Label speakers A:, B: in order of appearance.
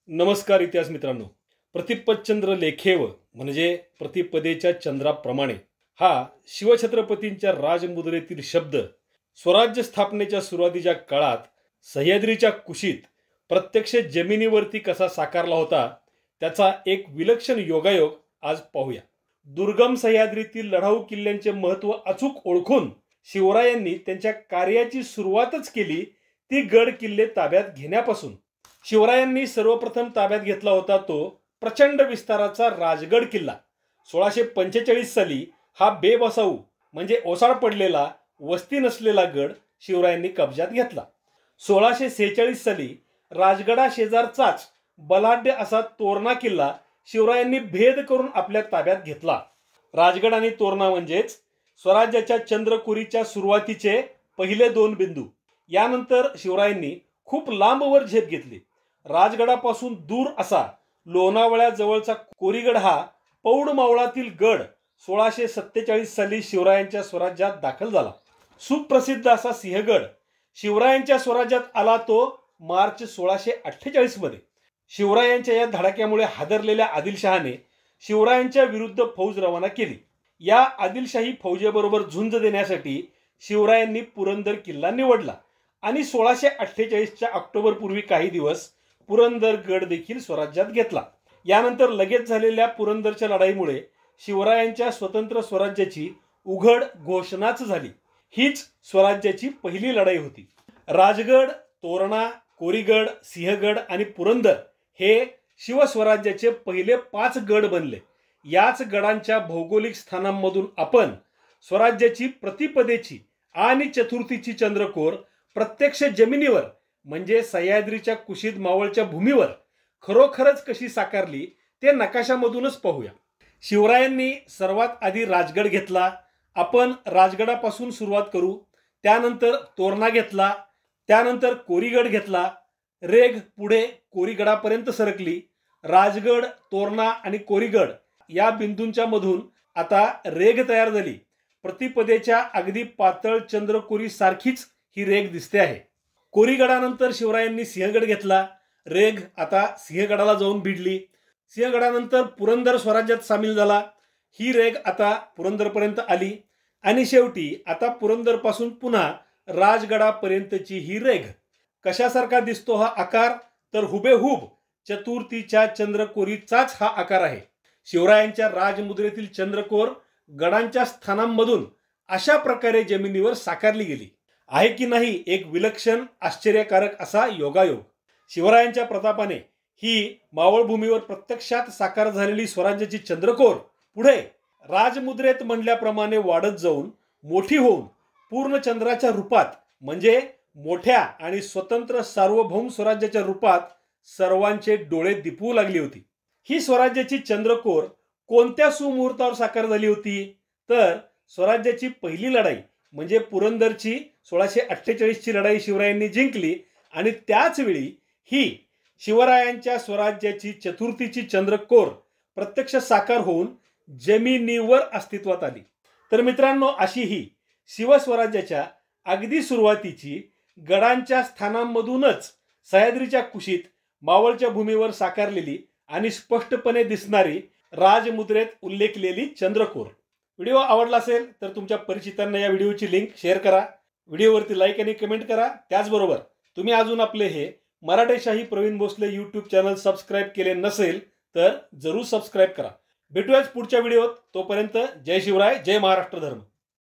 A: नमस्कार इतिहास मित्रांनो. प्रतिपदचंद्र लेखेव म्हणजे प्रतिपदेच्या चंद्राप्रमाणे हा शिवछत्रपतींच्या राजमुद्रेतील शब्द स्वराज्य स्थापनेच्या सुरुवातीच्या काळात सह्याद्रीच्या कुशीत प्रत्यक्ष जमिनीवरती कसा साकारला होता त्याचा एक विलक्षण योगायोग आज पाहूया. दुर्गम सह्याद्रीतील लढाऊ किल्ल्यांचे महत्त्व अचूक ओळखून शिवरायांनी त्यांच्या कार्याची सुरुवातच केली ती गड किल्ले ताब्यात घेण्यापासून. शिवरायांनी सर्वप्रथम ताब्यात घेतला होता तो प्रचंड विस्ताराचा राजगड किल्ला. 1645 साली हा बेबसाऊ म्हणजे ओसाड पडलेला वस्ती नसलेला गड शिवरायांनी कब्जात घेतला. 1646 साली राजगडा शेजारचाच बलाढ्य असा तोरणा किल्ला शिवरायांनी भेद करून आपल्या ताब्यात घेतला. राजगड आणि तोरणा म्हणजेच स्वराज्याच्या चंद्रकोरीच्या सुरुवातीचे पहिले दोन बिंदू. यानंतर शिवरायांनी खूप लांबवर झेप घेतली. राजगडापासून दूर असा लोणावळ्या जवळचा कोरीगड हा पौड मावळातील गड 1647 साली शिवरायांच्या स्वराज्यात दाखल झाला. सुप्रसिद्ध असा सिंहगड शिवरायांच्या स्वराज्यात आला तो मार्च 1648 मध्ये. शिवरायांच्या या धडाक्यामुळे हादरलेल्या आदिलशहाने शिवरायांच्या विरुद्ध फौज रवाना केली. या आदिलशाही फौजेबरोबर झुंज देण्यासाठी शिवरायांनी पुरंदर किल्ला निवडला आणि 1648च्या ऑक्टोबर पूर्वी काही दिवस पुरंदर गड देखील स्वराज्यात घेतला. यानंतर लगेच झालेल्या पुरंदरच्या लढाईमुळे शिवरायांच्या स्वतंत्र स्वराज्याची उघड घोषणाच झाली. हीच स्वराज्याची पहिली लढाई होती. राजगड, तोरणा, कोरीगड, सिंहगड आणि पुरंदर हे शिवस्वराज्याचे पहिले 5 गड बनले. याच गडांच्या भौगोलिक स्थानांमधून आपण स्वराज्याची प्रतिपदेची आणि चतुर्थीची चंद्रकोर प्रत्यक्ष जमिनीवर म्हणजे सह्याद्रीच्या कुशीत मावळच्या भूमीवर खरोखरच कशी साकारली ते नकाशामधूनच पाहूया. शिवरायांनी सर्वात आधी राजगड घेतला. आपण राजगडापासून सुरुवात करू. त्यानंतर तोरणा घेतला, त्यानंतर कोरीगड घेतला. रेघ पुढे कोरीगडापर्यंत सरकली. राजगड, तोरणा आणि कोरीगड या बिंदूंच्या मधून आता रेघ तयार झाली. प्रतिपदेच्या अगदी पातळ चंद्रकोरी सारखीच ही रेघ दिसते आहे. कोरीगडानंतर शिवरायांनी सिंहगड घेतला. रेघ आता सिंहगडाला जाऊन भिडली. सिंहगडानंतर पुरंदर स्वराज्यात सामील झाला. ही रेघ आता पुरंदरपर्यंत आली आणि शेवटी आता पुरंदर पासून पुन्हा राजगडापर्यंतची ही रेघ. कशासारखा दिसतो हा आकार? तर हुबेहूब चतुर्थीच्या चंद्रकोरीचाच हा आकार आहे. शिवरायांच्या राजमुद्रेतील चंद्रकोर गडांच्या स्थानांमधून अशा प्रकारे जमिनीवर साकारली गेली आहे की नाही एक विलक्षण आश्चर्यकारक असा योगायोग. शिवरायांच्या प्रतापाने ही मावळभूमीवर प्रत्यक्षात साकार झालेली स्वराज्याची चंद्रकोर पुढे राजमुद्रेत म्हणल्याप्रमाणे वाढत जाऊन मोठी होऊन पूर्ण चंद्राच्या रूपात म्हणजे मोठ्या आणि स्वतंत्र सार्वभौम स्वराज्याच्या रूपात सर्वांचे डोळे दिपवू लागली होती. ही स्वराज्याची चंद्रकोर कोणत्या सुमुहूर्तावर साकार झाली होती? तर स्वराज्याची पहिली लढाई म्हणजे पुरंदरची 1648 ची लढाई शिवरायांनी जिंकली आणि त्याच वेळी ही शिवरायांच्या स्वराज्याची चतुर्थीची चंद्रकोर प्रत्यक्ष साकार होऊन जमिनीवर अस्तित्वात आली. तर मित्रांनो, अशी ही शिवस्वराज्याच्या अगदी सुरुवातीची गडांच्या स्थानांमधूनच सह्याद्रीच्या कुशीत मावळच्या भूमीवर साकारलेली आणि स्पष्टपणे दिसणारी राजमुद्रेत उल्लेखलेली चंद्रकोर. व्हिडिओ आवडला असेल तर तुमच्या परिचितांना या व्हिडिओची लिंक शेअर करा. व्हिडिओवरती लाईक आणि कमेंट करा. त्याचबरोबर तुम्ही अजून आपले हे Marathashahi Pravin Bhosale YouTube channel subscribe केले नसेल तर जरूर सबस्क्राईब करा. भेटूयाच पुढच्या व्हिडिओत. तोपर्यंत जय शिवराय, जय महाराष्ट्र धर्म.